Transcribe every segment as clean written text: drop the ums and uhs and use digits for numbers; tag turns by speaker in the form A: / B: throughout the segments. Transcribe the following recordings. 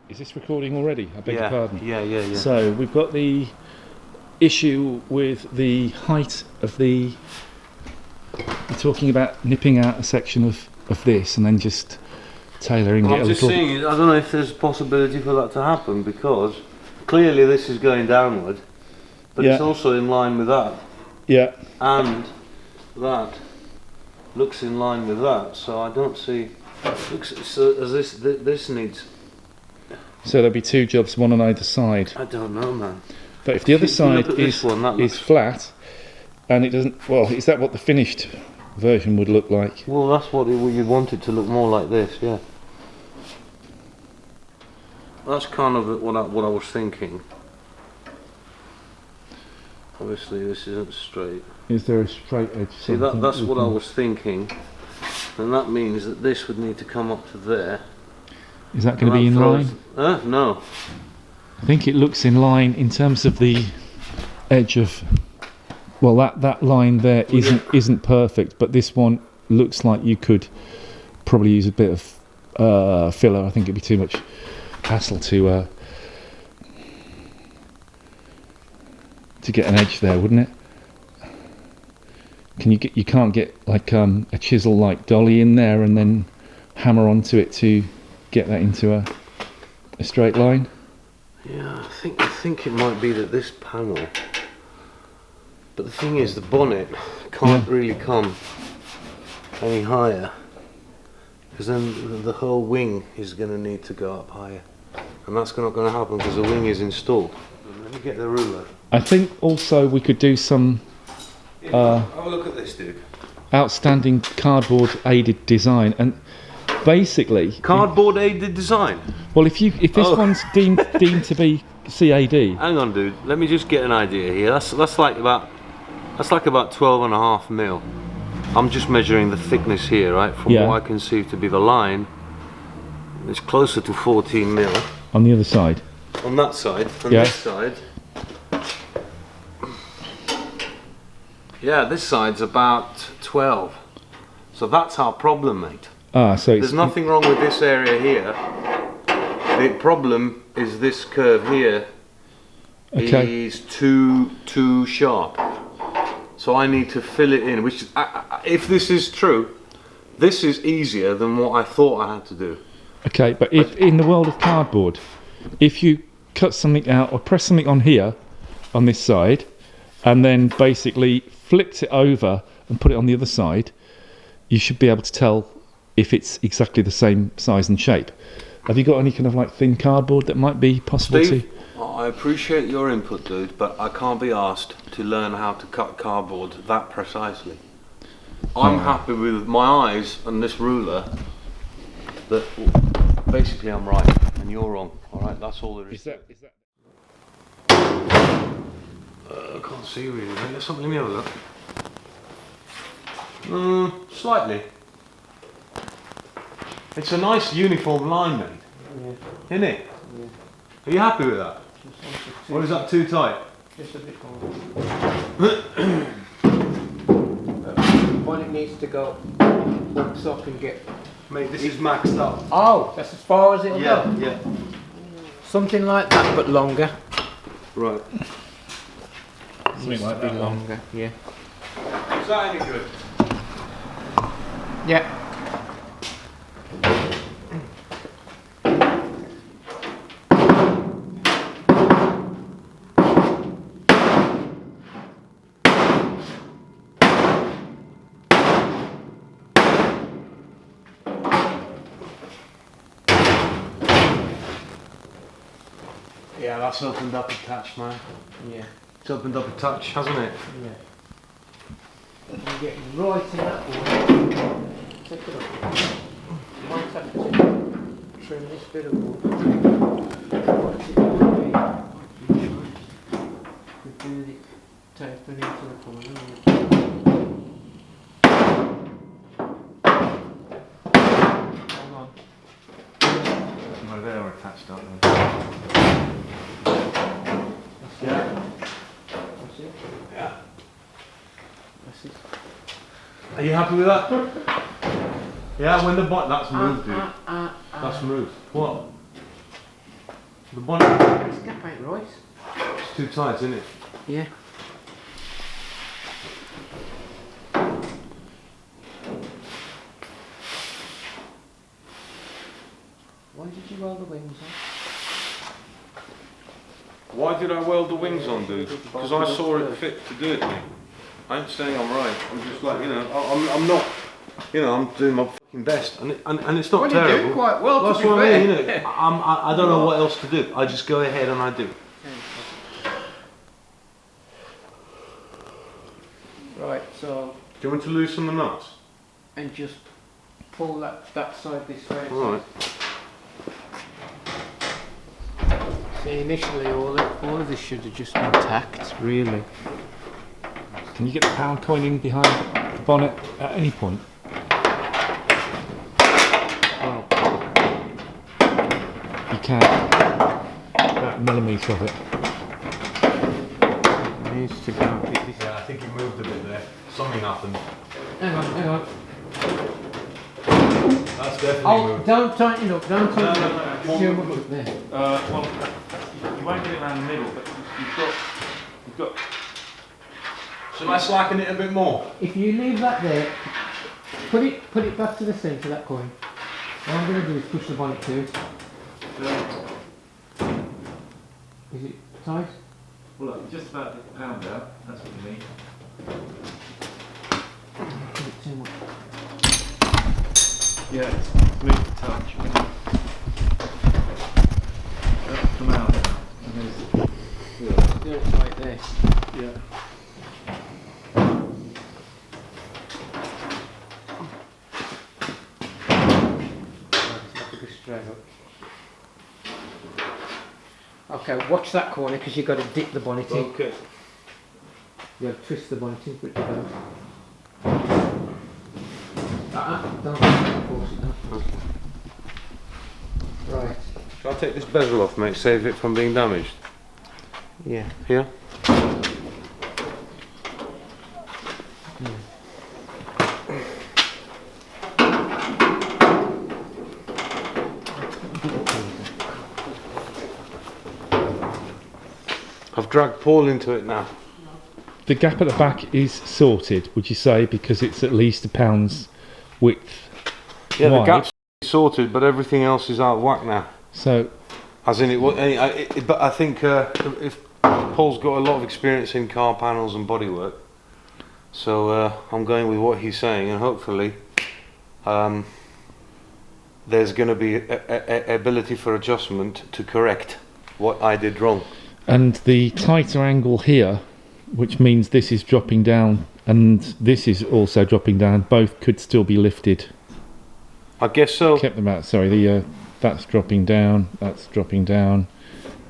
A: Is this recording already? I beg your pardon.
B: Yeah.
A: So we've got the issue with the height of the. You're talking about nipping out a section of this and then just tailoring it a
B: I'm just
A: little.
B: saying, I don't know if there's a possibility for that to happen, because clearly this is going downward, but it's also in line with that.
A: Yeah.
B: And that looks in line with that, so I don't see. Looks so as this needs.
A: So there'll be two jobs, one on either side.
B: I don't know, man.
A: But if the other side is flat, and it doesn't, well, is that what the finished version would look like?
B: Well, that's what you'd want it to look more like this, yeah. That's kind of what I was thinking. Obviously, this isn't straight.
A: Is there a straight edge?
B: See, that's what I was thinking, and that means that this would need to come up to there.
A: Is that going to be in line?
B: No.
A: I think it looks in line in terms of the edge of. Well, that line there isn't perfect, but this one looks like you could probably use a bit of filler. I think it'd be too much hassle to get an edge there, wouldn't it? You can't get like a chisel like dolly in there and then hammer onto it to get that into a straight line.
B: Yeah, I think it might be that this panel. But the thing is, the bonnet can't really come any higher, because then the whole wing is going to need to go up higher, and that's not going to happen because the wing is installed. Let me get the ruler.
A: I think also we could do some.
B: Have a look at this, dude.
A: Outstanding cardboard aided design, and basically
B: cardboard aided design.
A: Well, if this one's deemed to be CAD.
B: Hang on, dude. Let me just get an idea here. That's like about 12.5 mil. I'm just measuring the thickness here, right? From what I can see to be the line, it's closer to 14 mil.
A: On the other side.
B: On that side. On this side. Yeah, this side's about 12. So that's our problem, mate.
A: So
B: there's nothing wrong with this area here. The problem is this curve here is too sharp. So I need to fill it in, which if this is true, this is easier than what I thought I had to do.
A: Okay, but if in the world of cardboard, if you cut something out or press something on here, on this side, and then basically flipped it over and put it on the other side, you should be able to tell if it's exactly the same size and shape. Have you got any kind of like thin cardboard that might be possible
B: Steve, I appreciate your input, dude, but I can't be asked to learn how to cut cardboard that precisely. I'm happy with my eyes and this ruler that basically I'm right and you're wrong. Alright, that's all there is.
A: Is that
B: I can't see really, mate. Let me have a look. Slightly. It's a nice uniform line, mate. Yeah. Isn't it? Yeah. Are you happy with that? Or is that too tight?
C: Just a bit more. When it needs to go bumps up and get.
B: Mate, this is maxed up.
C: Oh, that's as far as it'll go?
B: Yeah.
C: Something like that, but longer.
B: Right.
A: something like that?
C: Longer, yeah.
B: Is that any good?
C: Yeah.
B: Yeah, that's opened up a touch, man.
C: Yeah.
B: It's opened up a touch, hasn't it?
C: Yeah. I'm getting right in that one. Take it up. You might have to trim this bit of wood. With it tapering into the corner. Hold on.
B: No, they are attached, aren't they? Yeah.
C: That's it.
B: Yeah.
C: That's it.
B: Are you happy with that? Yeah, when the bottom, that's moved, dude. That's moved. What? The bonnet.
C: This gap ain't right.
B: It's too tight, isn't it?
C: Yeah. Why did you weld the wings on?
B: Why did I weld the wings on, dude? Because I saw it fit to do it, mate. I ain't saying I'm right. I'm just like, you know, I'm not, you know, I'm doing my fucking best, and it's not
C: Well,
B: terrible.
C: you're doing quite well,
B: That's
C: to be
B: what I
C: fair.
B: mean, you know. I don't know what else to do. I just go ahead and I do.
C: Right, so
B: Do you want to loosen the nuts?
C: and just pull that side this way.
B: All right.
C: See, initially all of this should have just been tacked, really.
A: Can you get the pound coin in behind the bonnet at any point?
C: Well,
A: You can. About a millimetre of it.
C: it needs to go a bit this.
B: Yeah, I think it moved a bit there. Something happened.
C: Hang on.
B: That's definitely
C: Oh,
B: moved.
C: don't tighten it up, don't tighten it
B: No,
C: up.
B: no,
C: It's
B: no.
C: too much up there.
A: Well, you won't get it around the middle, but you've got.
B: Shall I slacken it a bit more?
C: If you leave that there, put it back to the centre, that coin. What I'm going to do is push the bonnet to it. Is it tight?
A: Well, look, just about the pound out. That's what you need.
C: Is it too much?
A: Yeah, it's completely touch. Come out now. And there's-
C: Do it like this.
A: Yeah.
C: Okay, watch that corner because you've got to dip the bonnet in.
B: Okay.
C: You've got to twist the bonnet in for it to go. Don't force it down. Right.
B: Shall I take this bezel off, mate? Save it from being damaged.
C: Yeah.
B: Here? I've dragged Paul into it now.
A: The gap at the back is sorted, would you say, because it's at least a pound's width
B: Yeah, the
A: wide.
B: gap's sorted, but everything else is out of whack now.
A: So
B: As in, but I think if Paul's got a lot of experience in car panels and bodywork, so I'm going with what he's saying, and hopefully there's going to be a ability for adjustment to correct what I did wrong.
A: and the tighter angle here, which means this is dropping down and this is also dropping down, both could still be lifted.
B: I guess so.
A: Kept them out. Sorry, that's dropping down. That's dropping down.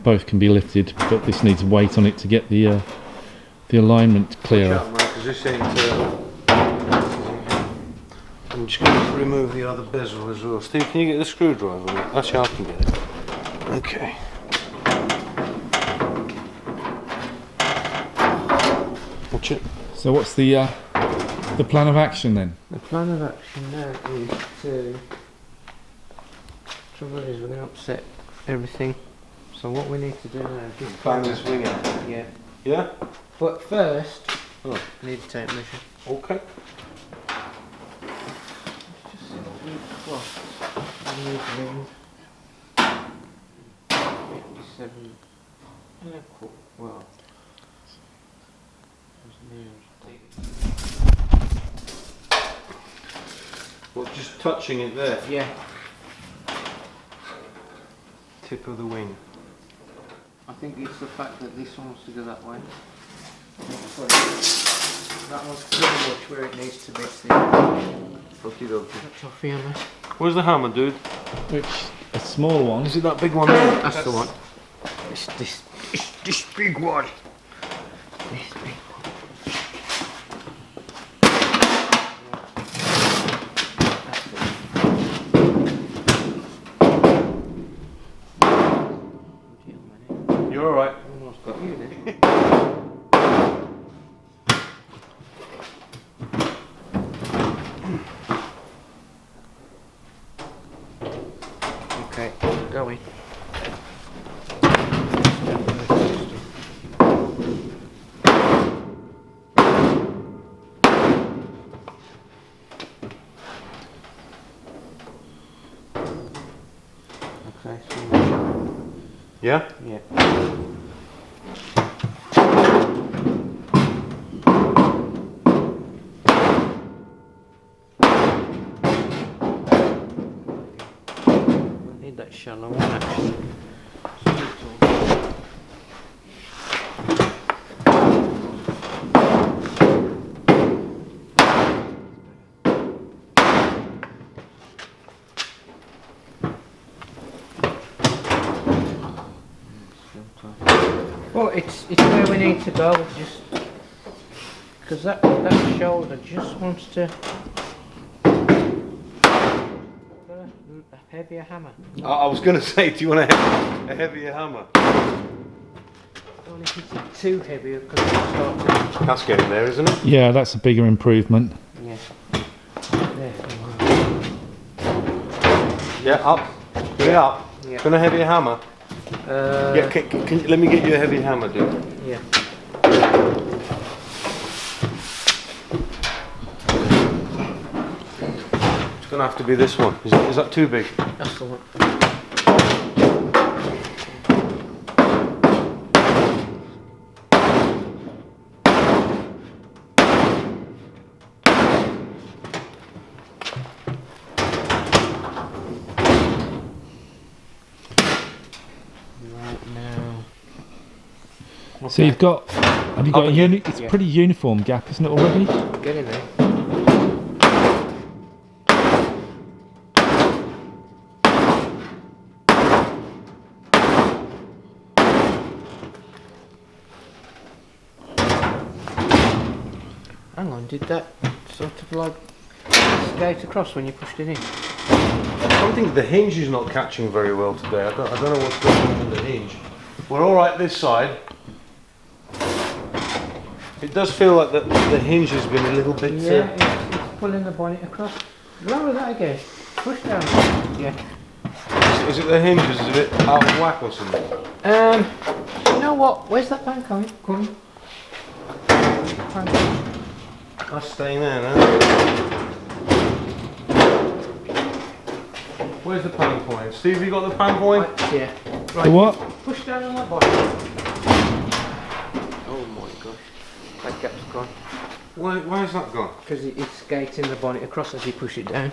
A: Both can be lifted, but this needs weight on it to get the alignment clearer.
B: Because this ain't. I'm just going to remove the other bezel as well. Steve, can you get the screwdriver? Actually, I can get it. Okay. Watch it.
A: So what's the plan of action then?
C: The plan of action now is to. Trouble is, we're going to upset everything. So what we need to do now is just
B: Bang this wing out.
C: Yeah.
B: Yeah?
C: But first,
B: Oh.
C: I need to take measure.
B: Okay.
C: Just see what we've got. Remove ring. 57 and a quarter. Well.
B: Well, just touching it there.
C: Yeah.
B: Tip of the wing.
C: I think it's the fact that this one wants to go that way. That one's pretty much where it needs to be.
B: Okie dokie.
C: That's off here, mate.
B: Where's the hammer, dude?
A: Which a small one.
B: Is it that big one there?
C: That's the one. This big one. This big one.
B: You're alright.
C: Almost got you then. Okay, going. Okay, so
B: Yeah?
C: yeah. We need that shallow one actually. Well, it's where we need to go, just because that shoulder just wants to a heavier hammer.
B: I was going to say, do you want a heavier hammer?
C: Don't want to hit it too heavy because it'll start to.
B: That's getting there, isn't it?
A: Yeah, that's a bigger improvement.
C: Yeah. There.
B: Yeah, up. Yeah, up.
C: Yeah.
B: Want a heavier hammer? Yeah, let me get you a heavy hammer, dude.
C: Yeah.
B: It's going to have to be this one. Is that too big?
C: That's the one. Right now.
A: So you've got, have you got it's
C: Yeah.
A: pretty uniform gap, isn't it already?
C: Get in there. Hang on, did that sort of like skate across when you pushed it in?
B: I think the hinge is not catching very well today. I don't know what's going on with the hinge. We're all right this side. It does feel like the hinge has been a little bit...
C: Yeah, it's pulling the bonnet across. Lower that again. Push down. Yeah.
B: Is it the hinge is a bit out of whack or something?
C: You know what? Where's that pan coming?
B: That's staying there now. Where's the pan point? Steve, you got the pan point?
C: Yeah. Right.
A: The what?
C: Push down on that bonnet. Oh my gosh. That gap's gone.
B: Why is that gone?
C: Because it's skating the bonnet across as you push it down.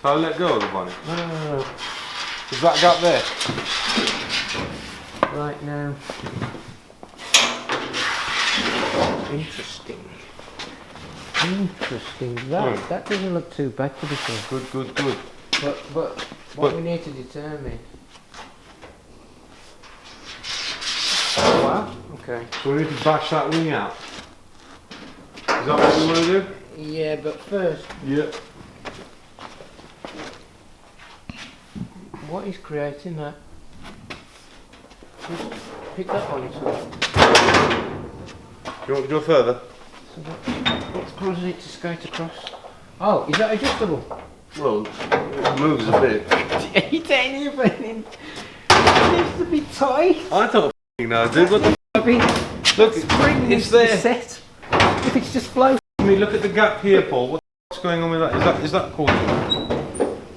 B: So I let go of the bonnet.
C: No.
B: Is that gap there?
C: Right now. Interesting. That doesn't look too bad to be fair.
B: Good.
C: But what we need to determine. Oh wow. Okay.
B: So we need to bash that wing out. Is that what you want to do?
C: Yeah, but first,
B: Yeah.
C: what is creating that? Just pick that on its
B: You want to go further?
C: So what's causing it to skate across? Oh, is that adjustable?
B: Well, it moves a bit.
C: It ain't even. It needs to be tight.
B: I don't f***ing know, dude. What the
C: I mean,
B: Look,
C: spring
B: it's
C: needs to be
B: there.
C: set. If it's just flow.
B: I mean, look at the gap here, Paul. What's going on with that? Is that causing it?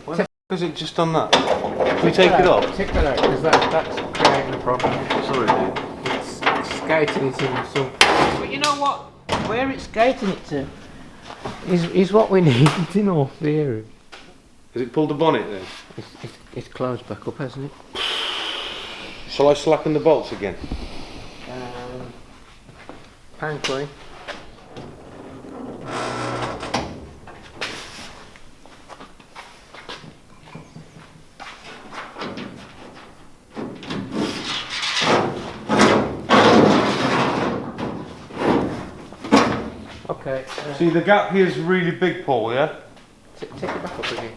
B: Why the f*** has it just done that? Can we take it off?
C: Take that out, because that's creating a problem.
B: Sorry, dude.
C: It's skating it in some. But you know what? Where it's skating it to is what we need in all theory.
B: Has it pulled the bonnet then?
C: It's closed back up, hasn't it?
B: Shall I slacken the bolts again?
C: Pan coin. Okay.
B: See, the gap here is really big, Paul, yeah?
C: Take it back up again.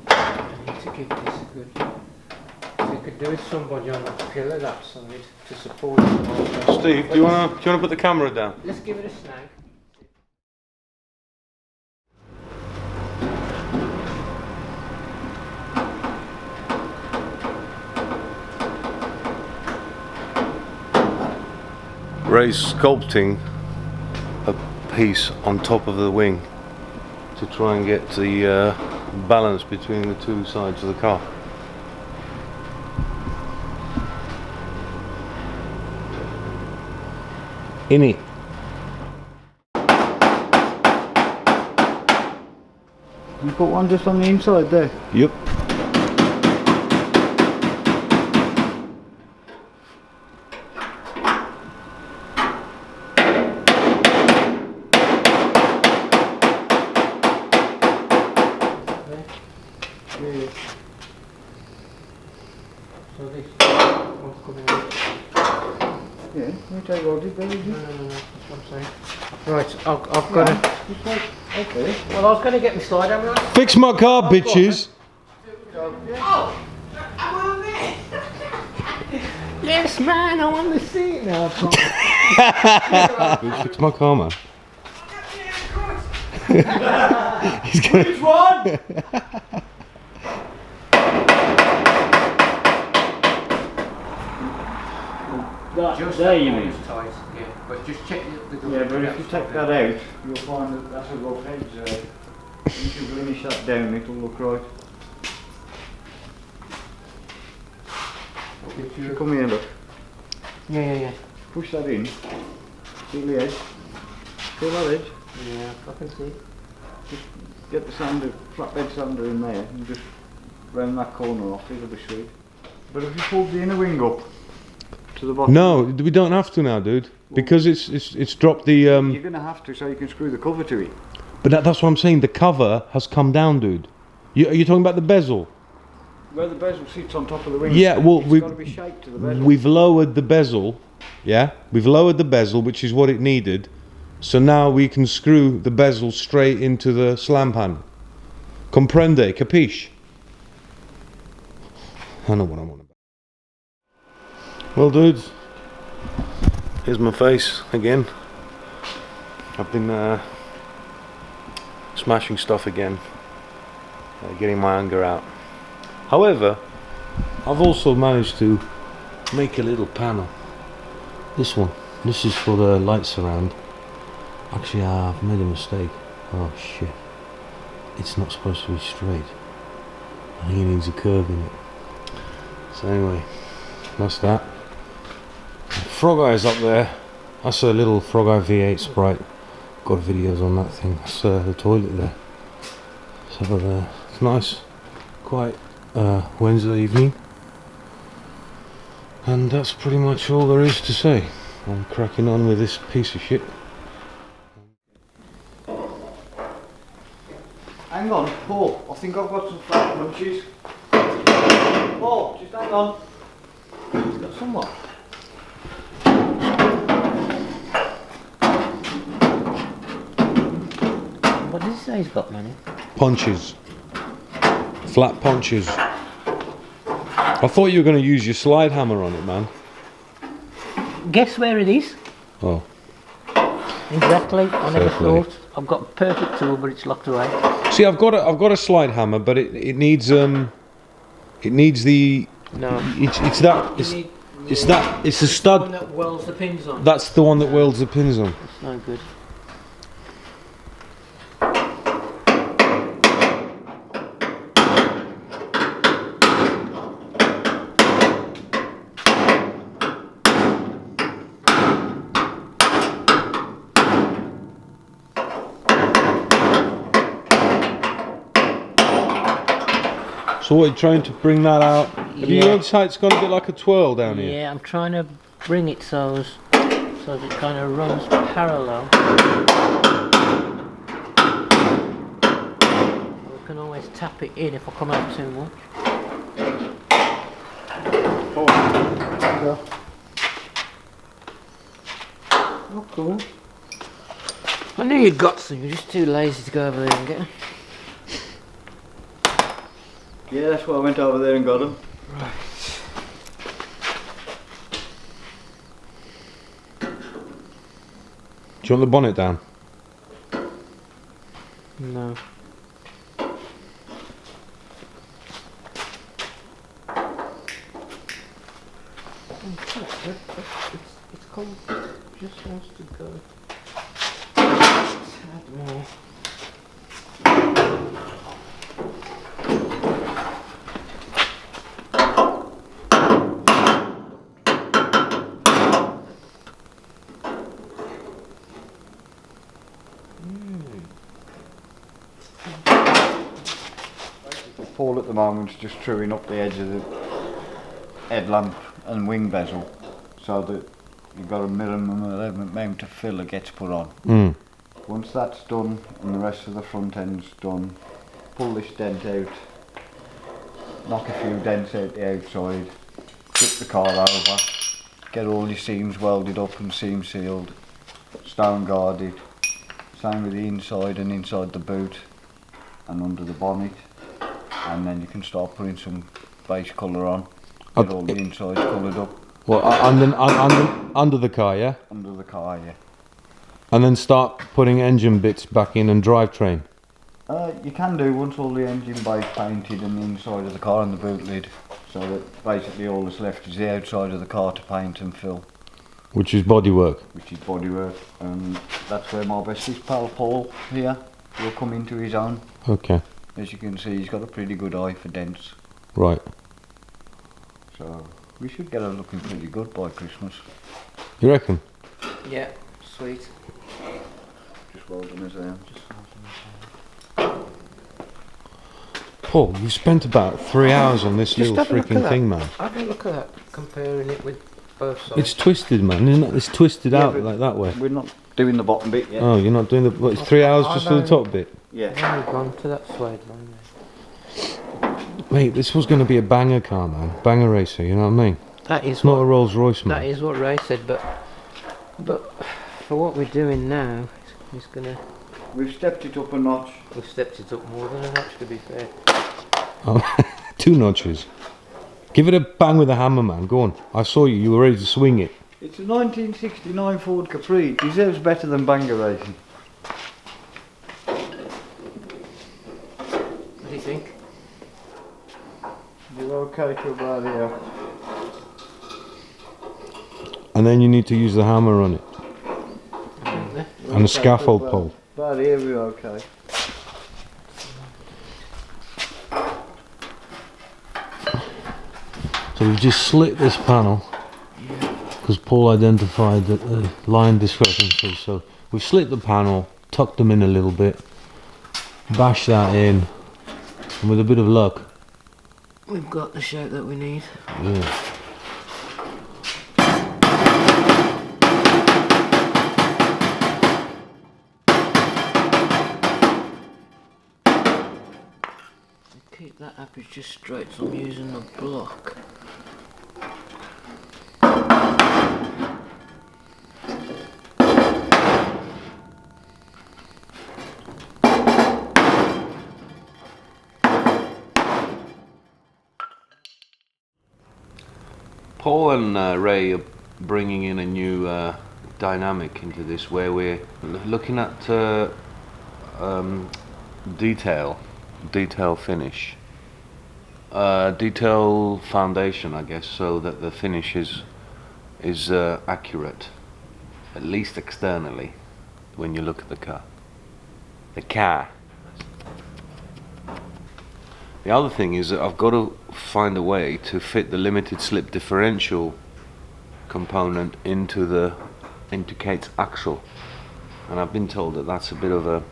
C: I need to give this a good. So you could do with somebody on that pillar that side to support it.
B: Steve, do you want to put the camera down?
C: Let's give it a snag.
B: Ray's sculpting piece on top of the wing to try and get the balance between the two sides of the car. In it.
C: You put one just on the inside there?
B: Yep.
C: Yeah. So this one's coming out. Yeah, you take all this, don't you? No, that's what I'm saying. Right, I've got to... Okay. Well, I was going to get my slide hammer on.
B: Fix my car, bitches!
C: Oh! I'm on there! Yes, man, I want to see it now.
B: Fix my car, man.
C: He's gonna... Which one?
D: Just
C: there you mean?
D: Tight, yeah. But just check the
C: Yeah, but if you take that out, you'll find that that's a rough edge there. If you finish that down, it'll look right. If you come here, look.
D: Yeah.
C: Push that in. Feel the edge. Feel that edge.
D: Yeah, I can see.
C: Just get the sander, flatbed sander in there and just round that corner off, it'll be sweet. But if you pull the inner wing up to the bottom...
B: No, we don't have to now, dude. Because it's dropped the...
C: You're going to have to, so you can screw the cover to it.
B: But that's what I'm saying, the cover has come down, dude. Are you talking about the bezel?
C: Where the bezel sits on top of the wing.
B: Yeah, well,
C: it's got to be shaped to the bezel.
B: we've lowered the bezel, yeah? We've lowered the bezel, which is what it needed. So now we can screw the bezel straight into the slam pan. Comprende? Capiche? I know what I want about. Well, dudes, here's my face again. I've been smashing stuff again, getting my anger out. However, I've also managed to make a little panel. This one. This is for the light surround. Actually, I've made a mistake. Oh shit. It's not supposed to be straight. I think it needs a curve in it. So anyway, that's that. Frog Eye's up there. That's a little Frog Eye V8 Sprite. Got videos on that thing. That's the toilet there. So it's nice. Quite Wednesday evening. And that's pretty much all there is to say. I'm cracking on with this piece of shit.
C: Hang on, Paul, I think I've got some flat punches. Paul, just hang on. He's got some what?
D: What does it say he's got, man?
B: Punches. Flat punches. I thought you were going to use your slide hammer on it, man.
D: Guess where it is?
B: Oh.
D: Exactly. I never
B: Fair play.
D: thought. I've got a perfect tool, but it's locked away.
B: See, I've got a slide hammer, but it needs the.
D: No.
B: It's that. It's the
D: The
B: stud.
D: one that welds the pins on.
B: That's the one that welds the pins on.
D: It's no good.
B: So what, you're trying to bring that out? Have you noticed how it's got a bit like a twirl down here?
D: Yeah, I'm trying to bring it so that it kind of runs parallel. I can always tap it in if I come out too much.
C: Oh, cool.
D: I knew you'd got some, you're just too lazy to go over there and get them.
C: Yeah, that's why I went over there and got them.
D: Right.
B: Do you want the bonnet down?
D: No. It's come, just wants to go.
E: Paul at the moment's just truing up the edge of the headlamp and wing bezel so that you've got a minimum amount of filler gets put on. Once that's done and the rest of the front end's done, pull this dent out, knock a few dents out the outside, flip the car over, get all your seams welded up and seam sealed, stone guarded, same with the inside and inside the boot and under the bonnet, and then you can start putting some base colour on, get all the insides coloured up.
B: Well, under the car, yeah?
E: Under the car, yeah.
B: And then start putting engine bits back in and drivetrain.
E: You can do once all the engine bay's painted and the inside of the car and the boot lid, so that basically all that's left is the outside of the car to paint and fill.
B: Which is bodywork.
E: Which is bodywork, and that's where my bestest pal Paul here will come into his own.
B: Okay.
E: As you can see, he's got a pretty good eye for dents.
B: Right.
E: So we should get her looking pretty good by Christmas.
B: You reckon?
C: Yeah, sweet.
E: Just well done as I am.
B: Paul, you spent about 3 hours on this
C: Just
B: little
C: have a look
B: freaking
C: at that.
B: thing, man.
C: Have a look at that, comparing it with both sides.
B: It's twisted, man, isn't it? It's twisted
E: Yeah,
B: out
E: but
B: like that way.
E: We're not doing the bottom bit yet.
B: Oh, you're not doing the... What, it's 3 hours just for the top bit?
E: Yeah.
C: Now we've gone to that suede one there.
B: Mate, this was going to be a banger car, man. Banger racer, you know what I mean?
C: That is
B: It's not a Rolls Royce, man.
C: That is what Ray said, but for what we're doing now, he's gonna.
E: We've stepped it up a notch.
C: We've stepped it up more than a notch, to be fair.
B: Oh, 2 notches. Give it a bang with a hammer, man. Go on. I saw you. You were ready to swing it.
E: It's a 1969 Ford Capri. It deserves better than banger racing.
C: What do you think?
E: You're okay to about here.
B: And then you need to use the hammer on it. And a scaffold pole.
E: About here we're okay.
B: So we've just slit this panel because Paul identified that the line discrepancy. So we've slit the panel, tucked them in a little bit, bashed that in, and with a bit of luck,
C: We've got the shape that we need.
B: yeah.
C: Keep that aperture just straight, so I'm using a block.
F: Paul and Ray are bringing in a new dynamic into this, where we're looking at detail finish, detail foundation, I guess, so that the finish is accurate, at least externally, when you look at the car. The other thing is that I've got to find a way to fit the limited slip differential component into Kate's axle, and I've been told that that's a bit of a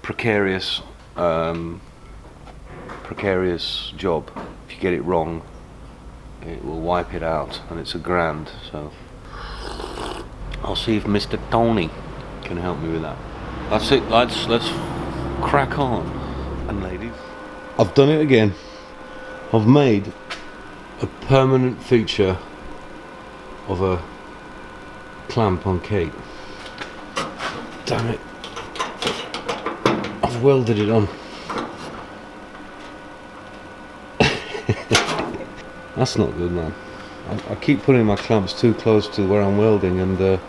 F: precarious job. If you get it wrong, it will wipe it out, and it's $1,000. So I'll see if Mr. Tony can help me with that. That's it. Let's crack on, and ladies.
B: I've done it again. I've made a permanent feature of a clamp on Kate. Damn it. I've welded it on. That's not good, man. I keep putting my clamps too close to where I'm welding, and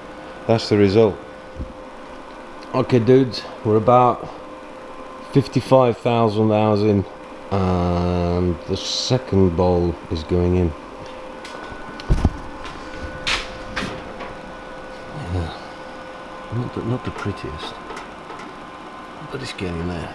B: that's the result. Okay, dudes, we're about 55,000 hours in, and the second bowl is going in. Yeah. Not the prettiest, but it's getting there.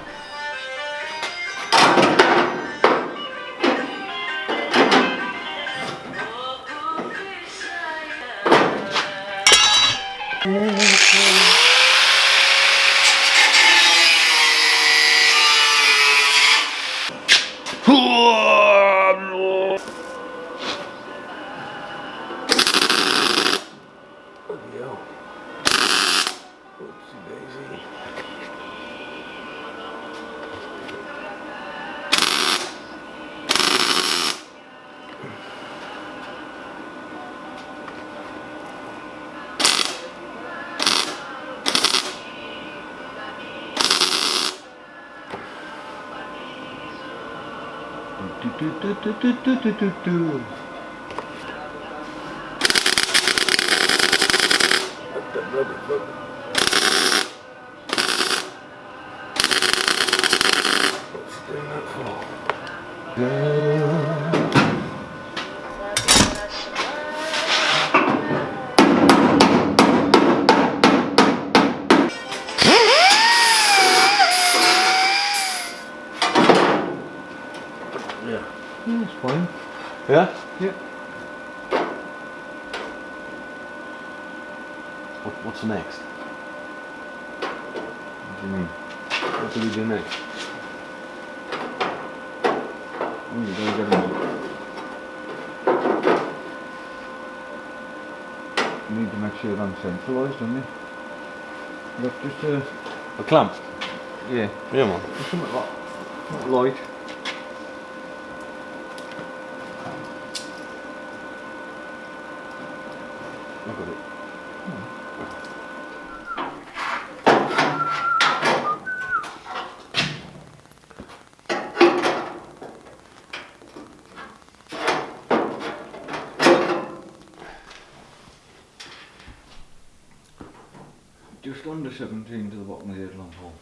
E: Yeah, it's fine.
F: Yeah?
E: Yeah.
F: What's next?
E: What do you mean?
F: What do we do next?
E: Oh, you gotta get them. You need to make sure they're centralised, don't you? Look, just
F: A clamp?
E: yeah,
F: Yeah, man.
E: just something like not light.
F: I got it.
E: Just under 17 to the bottom of the headlamp hole.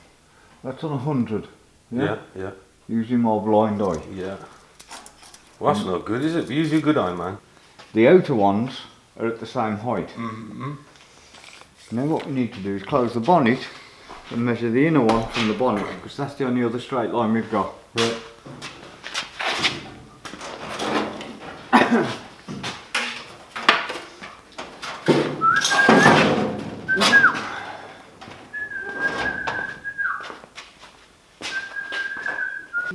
E: That's on 100. Yeah?
F: Yeah.
E: Using my blind eye.
F: Yeah. Well, that's not good, is it? Use your good eye, man.
E: The outer ones are at the same height. Now what we need to do is close the bonnet and measure the inner one from the bonnet, because that's the only other straight line we've got.
F: Right.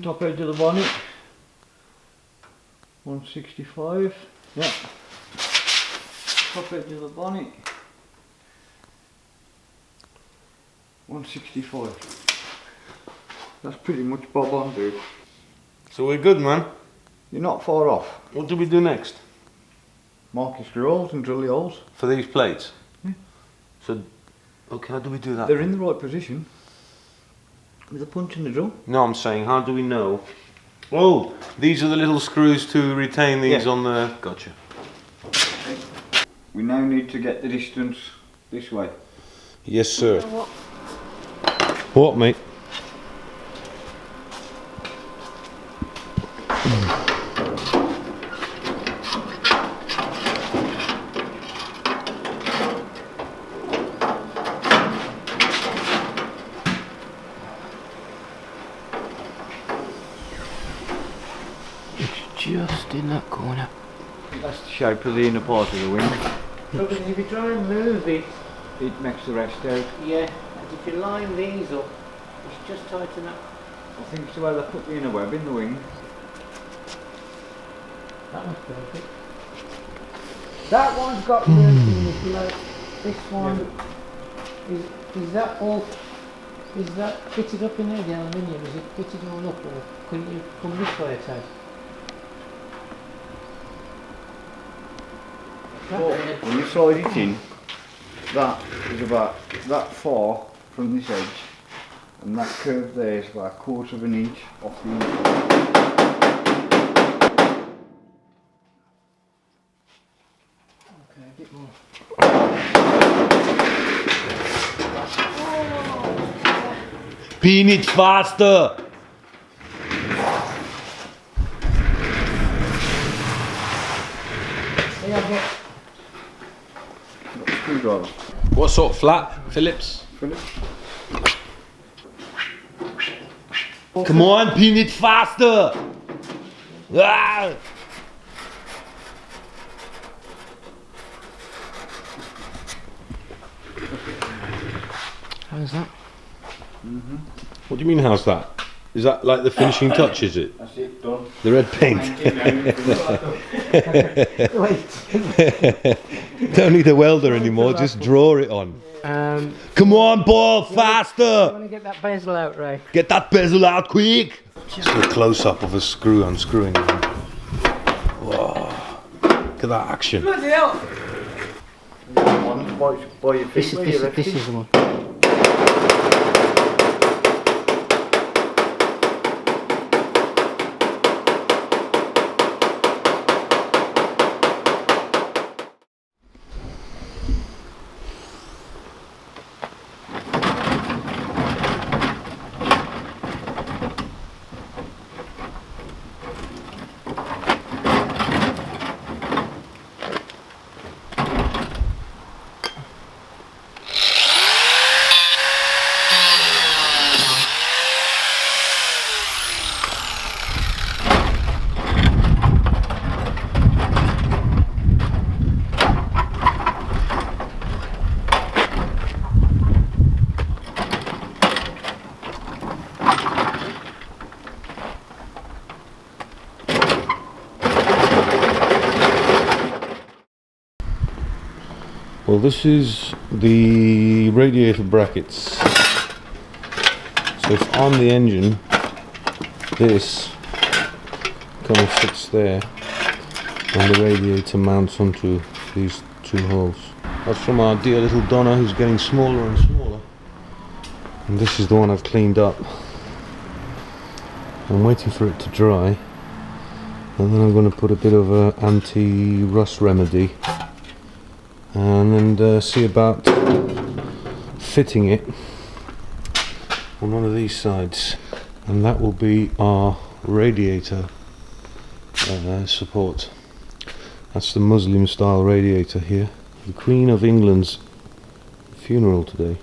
E: Top edge of the bonnet, 165. Yeah. Top edge of the bonnet, 165. That's pretty much bob on, dude.
F: So we're good, man.
E: You're not far off.
F: What do we do next?
E: Mark your screw holes and drill the holes.
F: For these plates?
E: Yeah.
F: So, okay, how do we do that?
E: They're in the right position. With a punch in the drill.
F: No, I'm saying, how do we know? Oh, these are the little screws to retain these
E: Yeah.
F: on the... Gotcha.
E: We now need to get the distance this way.
F: Yes, sir. What, mate?
D: Just in that corner.
E: That's the shape of the inner part of the wing.
C: Look, if you try and move it,
E: It makes the rest out.
C: yeah, and if you line these up, it's just tighten up.
E: I think it's the way they put the inner web in the wing.
C: That one's perfect. That one's got working, if you like. This one, is that all, is that fitted up in there, the aluminium? Is it fitted all up, or couldn't you come this way at all?
E: When you slide it in, that is about that far from this edge, and that curve there is about 1/4 of an inch off the inch.
C: Okay, a bit more.
F: Pin it faster!
C: Hey, I've got
E: Screwdriver.
F: What sort of flat? Phillips?
E: Phillips.
F: Come on, pin it faster! Ah!
D: How's that?
F: What do you mean, how's that? Is that like the finishing touch, is it?
E: That's it, done.
F: The red paint? Don't need a welder anymore, just draw it on. Come on, Paul,
C: I
F: faster!
C: want to get that bezel out, Ray.
F: Get that bezel out quick! Just a close-up of a screw unscrewing. Whoa. Look at that action.
C: Bloody hell!
E: By your feet.
D: This
E: where you left
D: is
E: it.
D: the one.
F: Well, this is the radiator brackets. So if on the engine, this kind of sits there, and the radiator mounts onto these two holes. That's from our dear little Donna, who's getting smaller and smaller. And this is the one I've cleaned up. I'm waiting for it to dry, and then I'm going to put a bit of a anti-rust remedy, and then see about fitting it on one of these sides, and that will be our radiator support. That's the Muslim style radiator here. The Queen of England's funeral today,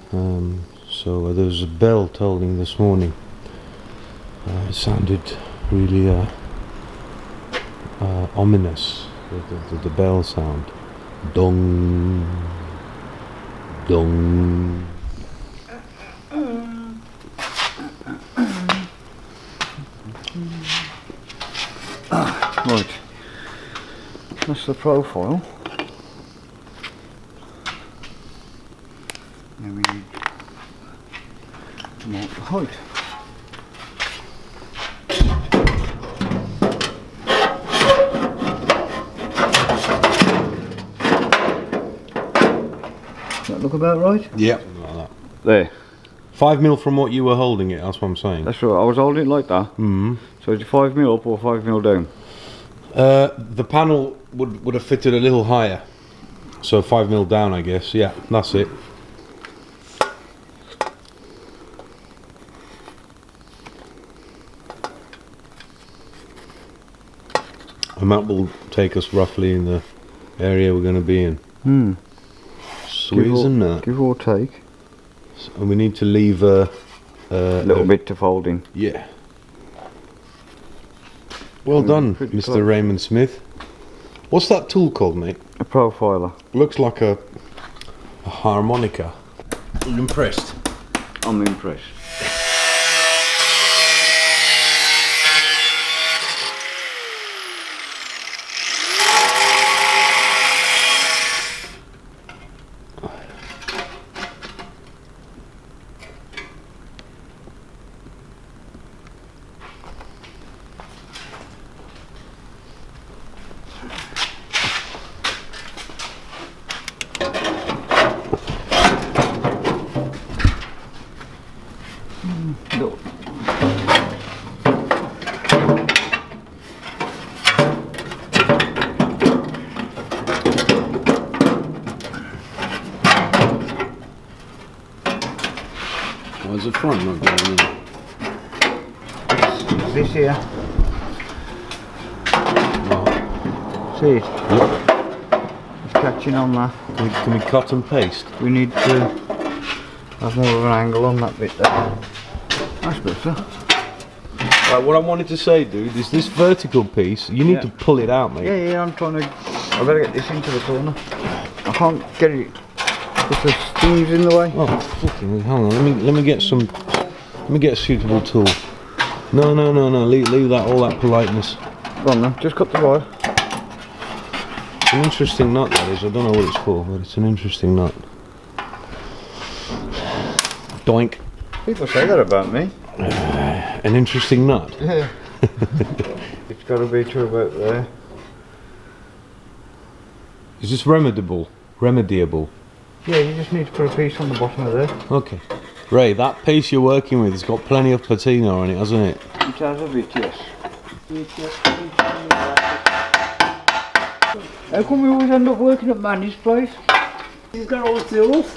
F: so there was a bell tolling this morning. It sounded really ominous, the bell sound. Dong, dong.
E: Right, that's the profile. Now we need to mark the height. Does that look about right?
F: Yep, like that.
E: There.
F: 5 mil from what you were holding it, that's what I'm saying.
E: That's right, I was holding it like that.
F: Mm-hmm.
E: So is it 5 mil up or 5 mil down?
F: The panel would have fitted a little higher, so 5 mil down, I guess. Yeah, that's it. And that will take us roughly in the area we're going to be in. Sweet, isn't that?
E: Give or take.
F: And we need to leave a
E: little bit to fold in.
F: Yeah. Well done,
E: pretty
F: Mr.
E: close.
F: Raymond Smith. What's that tool called, mate?
E: A profiler.
F: Looks like a harmonica. Are you impressed?
E: I'm impressed. No.
F: Why is the front not going in?
E: This here.
F: Oh.
E: See it?
F: Yep.
E: It's catching on that.
F: Can we cut and paste?
E: We need to have more of an angle on that bit there. That's better.
F: Right, what I wanted to say, dude, is this vertical piece, you need
E: Yeah.
F: to pull it out, mate.
E: Yeah, I'm trying to. I better get this into the corner. I can't get it because the thing's in the way.
F: Oh, fucking hang on, let me get some, let me get a suitable tool. No, leave that, all that politeness.
E: Go on then, just cut the wire.
F: It's an interesting nut, that is. I don't know what it's for, but it's an interesting nut. Doink.
E: People say that about me.
F: An interesting nut.
E: Yeah. It's got to be to about there.
F: Is this remediable? Remediable?
E: Yeah, you just need to put a piece on the bottom of there.
F: Okay. Ray, that piece you're working with has got plenty of patina on it, hasn't it?
E: It has a bit, yes. How come we always end up working at Manny's place?
C: He's got all the tools.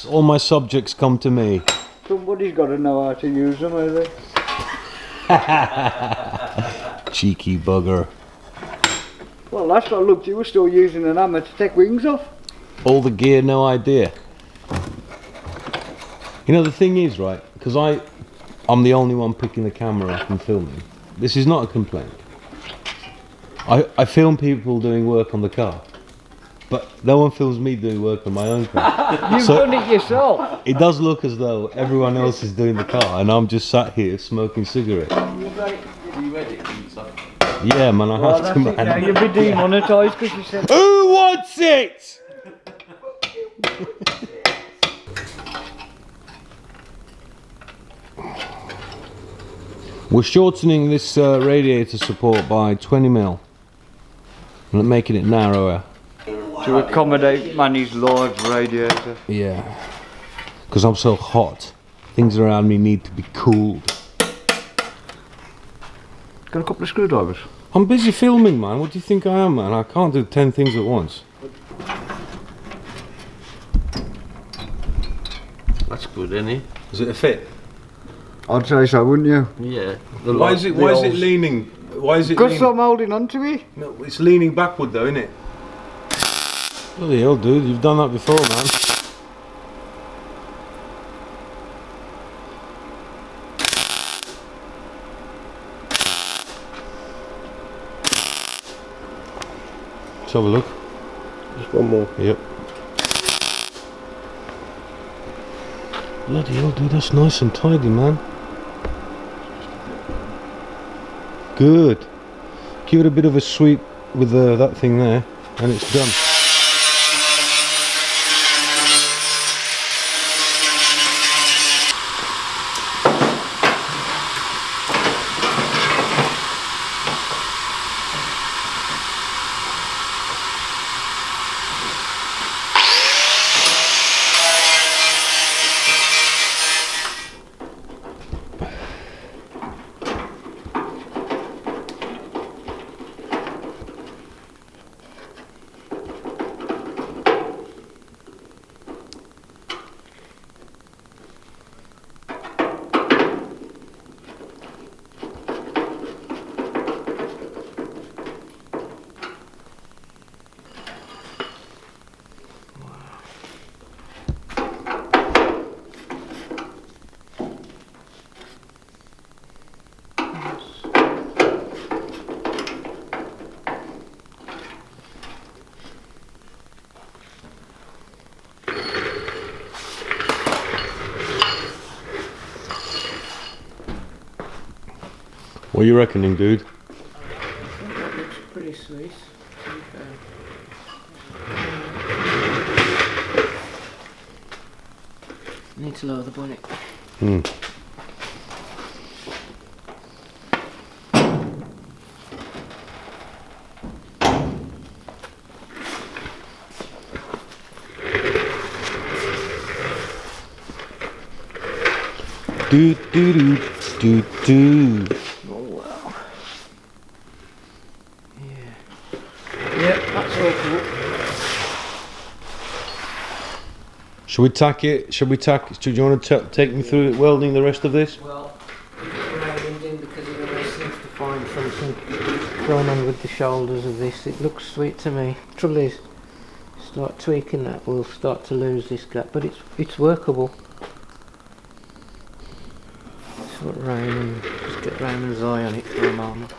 F: All my subjects come to me.
E: Somebody's got to know how to use them, have they?
F: Cheeky bugger.
E: Well, last I looked, you were still using an hammer to take wings off.
F: All the gear, no idea. You know, the thing is, right, because I'm the only one picking the camera up and filming. This is not a complaint. I film people doing work on the car, but no one films me doing work on my own car.
E: You've done it yourself.
F: It does look as though everyone else is doing the car and I'm just sat here smoking cigarettes.
C: You ready?
F: Yeah, man, I
E: Well,
F: have
E: that's
F: to,
E: it now.
F: man.
E: You'll be demonetised because you said.
F: Who wants it? We're shortening this radiator support by 20mm and making it narrower.
E: To accommodate Manny's large radiator.
F: Yeah, because I'm so hot. Things around me need to be cooled.
E: Got a couple of screwdrivers.
F: I'm busy filming, man. What do you think I am, man? I can't do 10 things at once.
B: That's good, isn't it?
F: Is it a fit?
E: I'd say so, wouldn't you?
B: Yeah.
F: Why is it leaning? Why is it
E: Because
F: leaning?
E: I'm holding on to it.
F: No, it's leaning backward though, isn't it? Bloody hell, dude, you've done that before, man. Let's have a look.
B: Just one more.
F: Yep. Bloody hell, dude, that's nice and tidy, man. Good. Give it a bit of a sweep with that thing there, and it's done. What are you reckoning, dude?
D: That looks pretty sweet. Need to lower the bonnet.
F: Hmm. Do do do do do.
D: Oh wow. Yeah. Yep, that's all cool.
F: Should we tack it? Should we tack? Do you want to take me through welding the rest of this?
D: Well, I'm in because it always seems to find something going on with the shoulders of this. It looks sweet to me. Trouble is, start tweaking that, we'll start to lose this gap, but it's workable. That's what Raymond, just get Raymond's eye on it for a moment.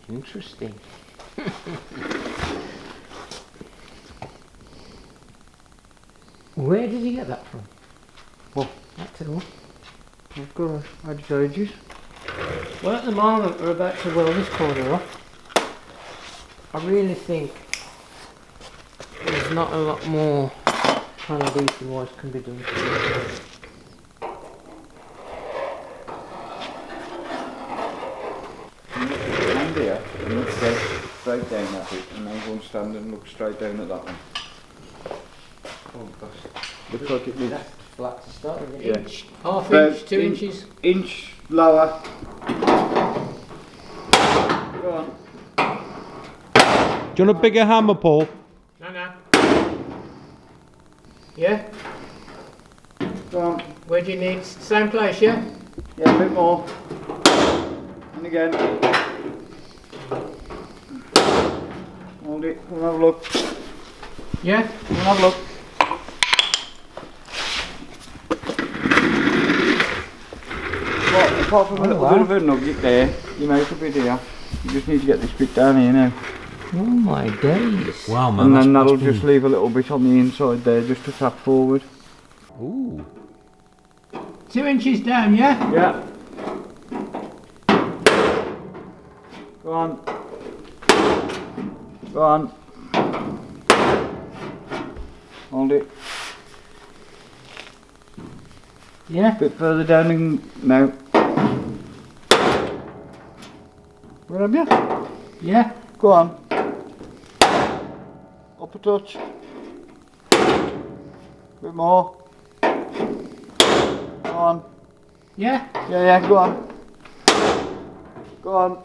D: Interesting. Where did you get that from?
E: What?
D: That tool?
E: I've got edges.
D: Well, at the moment we're about to weld this corner off. I really think there's not a lot more kind of beating wise can be done.
E: And here, you need to go straight down at it, and then go and stand and look straight down at that one. Oh gosh. Looks like it needs
D: That's flat to start with.
E: Yeah.
D: Inch, half
E: About
D: inch, 2 inches.
E: Inch lower. Go on.
F: Do you want a bigger hammer, Paul?
D: No. Yeah?
E: Go on.
D: Where do you need? Same place, yeah?
E: Yeah, a bit more. And again. Hold it, come and have a look.
C: Yeah?
E: Come and have a look. Well, apart from a little bit of a nugget there, you make a bit here. You just need to get this bit down here now.
C: Oh my days.
F: Wow, man.
E: And then that'll just leave a little bit on the inside there just to tap forward.
F: Ooh.
C: 2 inches down, yeah?
E: Yeah. Go on. Go on. Hold it.
C: Yeah?
E: A bit further down and now. Where have you?
C: Yeah?
E: Go on. Up a touch. Bit more. Go on.
C: Yeah?
E: Yeah, go on. Go on.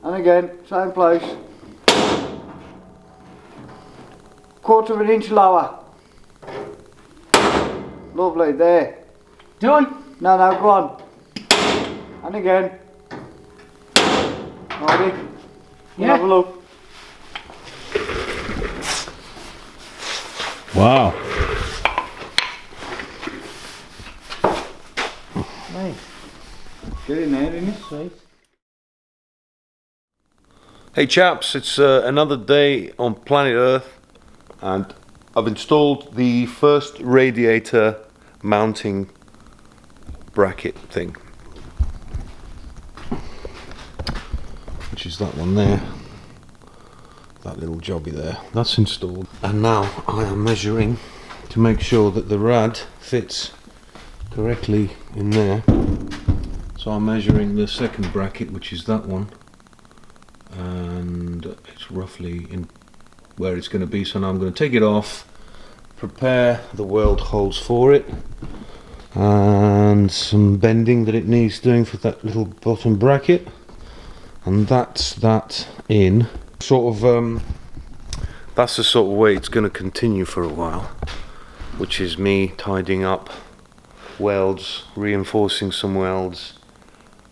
E: And again, same place. 1/4 inch lower. Lovely, there.
C: Done?
E: No, go on. And again. Ready?
C: Yeah.
E: Have a look.
A: Wow.
C: Nice.
E: Get in there, innit?
C: Sweet.
F: Hey chaps, it's another day on planet Earth, and I've installed the first radiator mounting bracket thing, which is that one there, that little jobby there. That's installed, and now I am measuring to make sure that the rad fits correctly in there. So I'm measuring the second bracket, which is that one, and it's roughly in where it's going to be. So now I'm going to take it off, prepare the weld holes for it, and some bending that it needs doing for that little bottom bracket, and that's that in. Sort of that's the sort of way it's going to continue for a while, which is me tidying up welds, reinforcing some welds,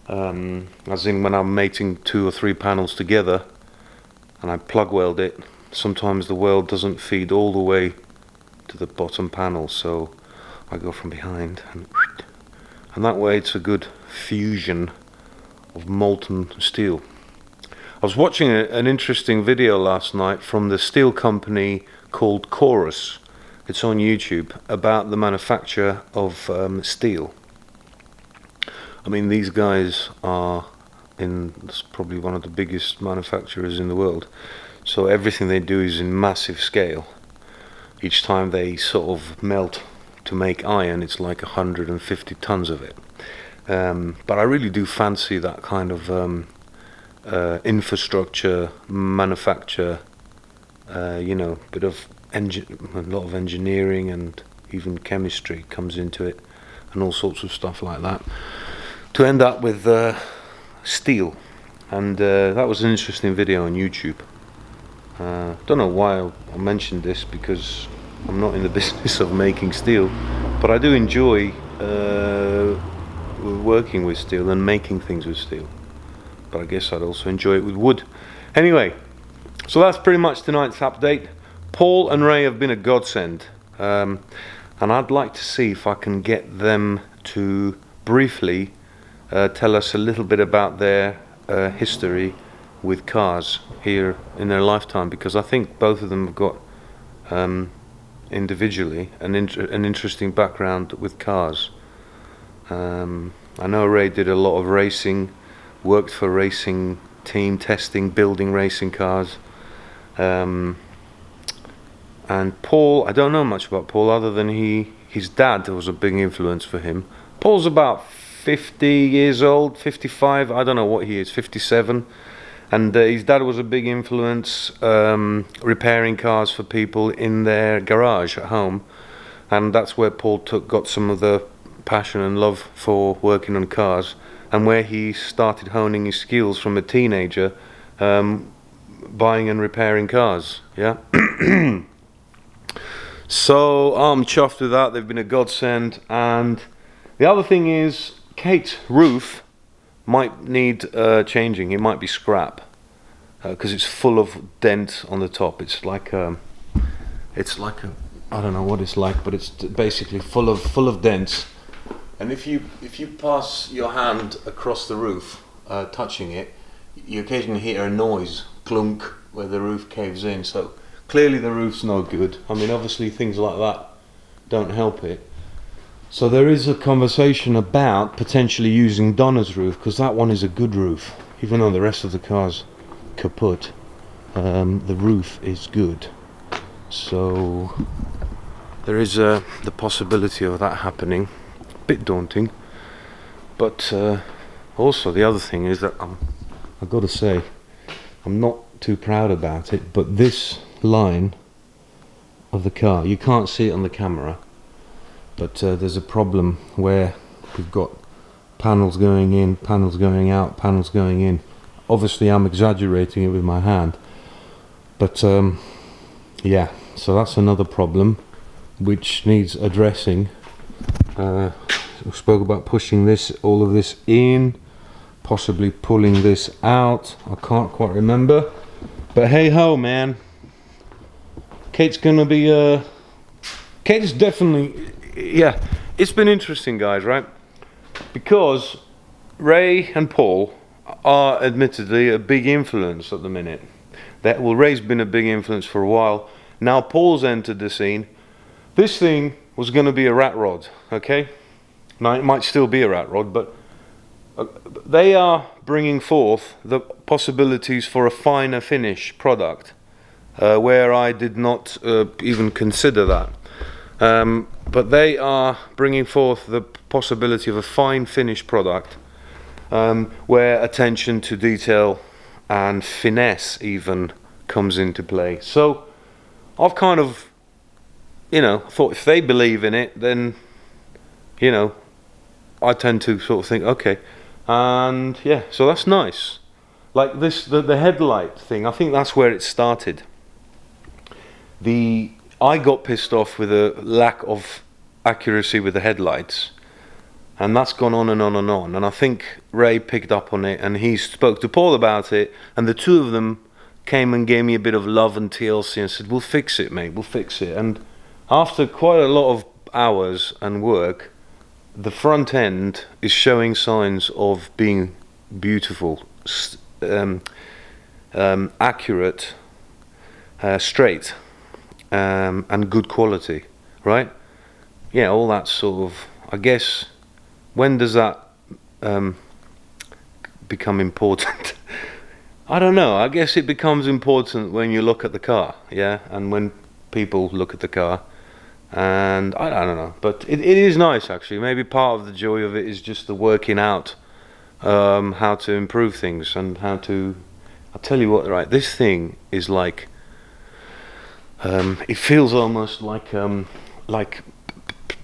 F: as in when I'm mating 2 or 3 panels together and I plug weld it, sometimes the weld doesn't feed all the way to the bottom panel, so I go from behind and that way it's a good fusion of molten steel. I was watching an interesting video last night from the steel company called Chorus. It's on YouTube, about the manufacture of steel. I mean, these guys are probably one of the biggest manufacturers in the world. So everything they do is in massive scale. Each time they sort of melt to make iron, it's like 150 tons of it. But I really do fancy that kind of infrastructure, manufacture, bit of a lot of engineering and even chemistry comes into it, and all sorts of stuff like that, to end up with steel. And that was an interesting video on YouTube. Don't know why I mentioned this, because I'm not in the business of making steel, but I do enjoy working with steel and making things with steel. But I guess I'd also enjoy it with wood. Anyway, so that's pretty much tonight's update. Paul and Ray have been a godsend, and I'd like to see if I can get them to briefly tell us a little bit about their history with cars here in their lifetime, because I think both of them have got individually an interesting background with cars. I know Ray did a lot of racing, worked for racing team, testing, building racing cars. And Paul, I don't know much about Paul other than his dad was a big influence for him. Paul's about 50 years old, 55, I don't know what he is, 57. And his dad was a big influence, repairing cars for people in their garage at home. And that's where Paul got some of the passion and love for working on cars, and where he started honing his skills from a teenager, buying and repairing cars. Yeah. So I'm chuffed with that. They've been a godsend. And the other thing is, Kate's roof might need changing. It might be scrap. because it's full of dent on the top. It's like a I don't know what it's like, but it's basically full of dents. And if you pass your hand across the roof, touching it, you occasionally hear a noise, clunk, where the roof caves in. So clearly the roof's no good. I mean, obviously things like that don't help it. So there is a conversation about potentially using Donna's roof, because that one is a good roof, even though the rest of the car's kaput. The roof is good. So there is the possibility of that happening. Bit daunting, but also the other thing is that I've got to say, I'm not too proud about it, but this line of the car, you can't see it on the camera, but there's a problem where we've got panels going in, panels going out, panels going in. Obviously I'm exaggerating it with my hand, but yeah, so that's another problem which needs addressing. We spoke about pushing all of this in, possibly pulling this out. I can't quite remember, but hey ho, man. Kate's gonna be Kate's definitely, yeah. It's been interesting, guys, right? Because Ray and Paul are admittedly a big influence at the minute. Ray's been a big influence for a while. Now Paul's entered the scene. This thing was going to be a rat rod, okay? Now it might still be a rat rod, but they are bringing forth the possibilities for a finer finish product, where I did not even consider that. But they are bringing forth the possibility of a fine finish product, where attention to detail and finesse even comes into play. So I've kind of, you know, thought if they believe in it, then, you know, I tend to sort of think, okay, and yeah, so that's nice. Like this, the headlight thing, I think that's where it started. I got pissed off with a lack of accuracy with the headlights, and that's gone on and on and on, and I think Ray picked up on it, and he spoke to Paul about it, and the two of them came and gave me a bit of love and TLC and said, we'll fix it, mate, we'll fix it. And after quite a lot of hours and work, the front end is showing signs of being beautiful, accurate, straight, and good quality, right? Yeah, all that sort of, I guess, when does that become important? I don't know, I guess it becomes important when you look at the car, yeah, and when people look at the car. And I don't know, but it is nice actually. Maybe part of the joy of it is just the working out how to improve things and how to. I'll tell you what, right? This thing is like. It feels almost like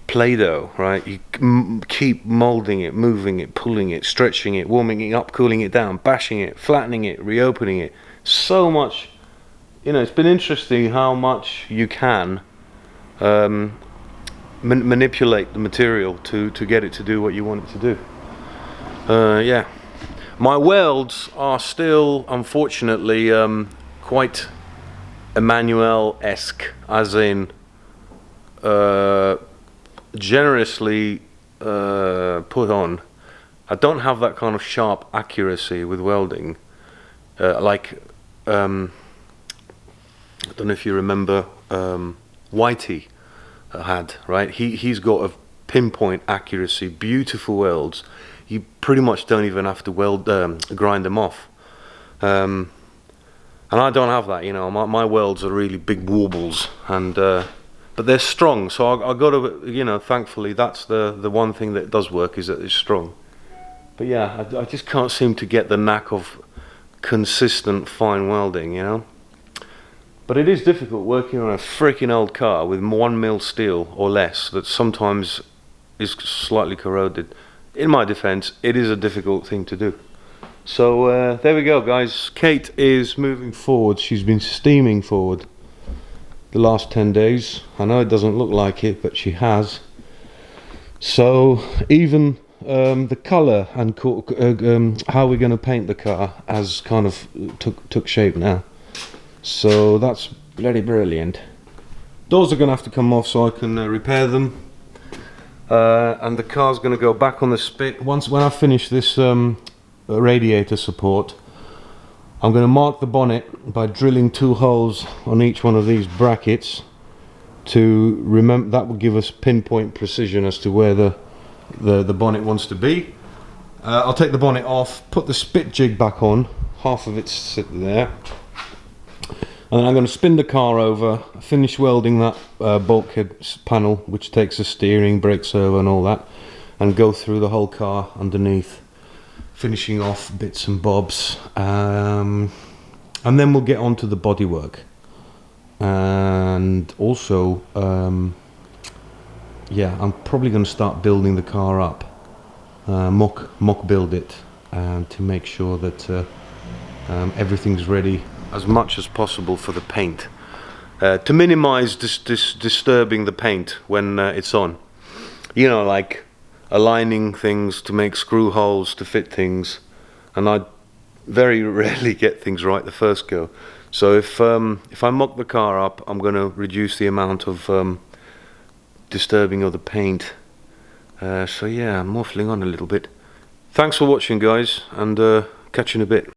F: Play-Doh, right? You keep molding it, moving it, pulling it, stretching it, warming it up, cooling it down, bashing it, flattening it, reopening it. So much. You know, it's been interesting how much you can. Manipulate the material to get it to do what you want it to do. Yeah, my welds are still, unfortunately, quite Emmanuel-esque, as in generously put on. I don't have that kind of sharp accuracy with welding, like I don't know if you remember Whitey had, right? He's got a pinpoint accuracy, beautiful welds. You pretty much don't even have to grind them off. And I don't have that, you know. My welds are really big warbles, and but they're strong. So I got to, you know, thankfully that's the one thing that does work, is that it's strong. But yeah, I just can't seem to get the knack of consistent fine welding, you know. But it is difficult working on a freaking old car with 1mm steel or less that sometimes is slightly corroded. In my defense, it is a difficult thing to do. So there we go, guys. Kate is moving forward. She's been steaming forward the last 10 days. I know it doesn't look like it, but she has. So even the colour and how we're going to paint the car has kind of took shape now. So that's bloody brilliant. Doors are going to have to come off so I can repair them. And the car's going to go back on the spit. When I finish this radiator support, I'm going to mark the bonnet by drilling 2 holes on each one of these brackets to remember. That will give us pinpoint precision as to where the bonnet wants to be. I'll take the bonnet off, put the spit jig back on, half of it's sitting there, and then I'm going to spin the car over, finish welding that bulkhead panel which takes the steering, brake servo and all that, and go through the whole car underneath, finishing off bits and bobs, and then we'll get on to the bodywork. And also yeah, I'm probably going to start building the car up, mock build it, to make sure that everything's ready as much as possible for the paint, to minimize disturbing the paint when it's on. You know, like aligning things to make screw holes to fit things, and I very rarely get things right the first go. So if I mock the car up, I'm going to reduce the amount of disturbing of the paint. So yeah, I'm waffling on a little bit. Thanks for watching, guys, and catch you in a bit.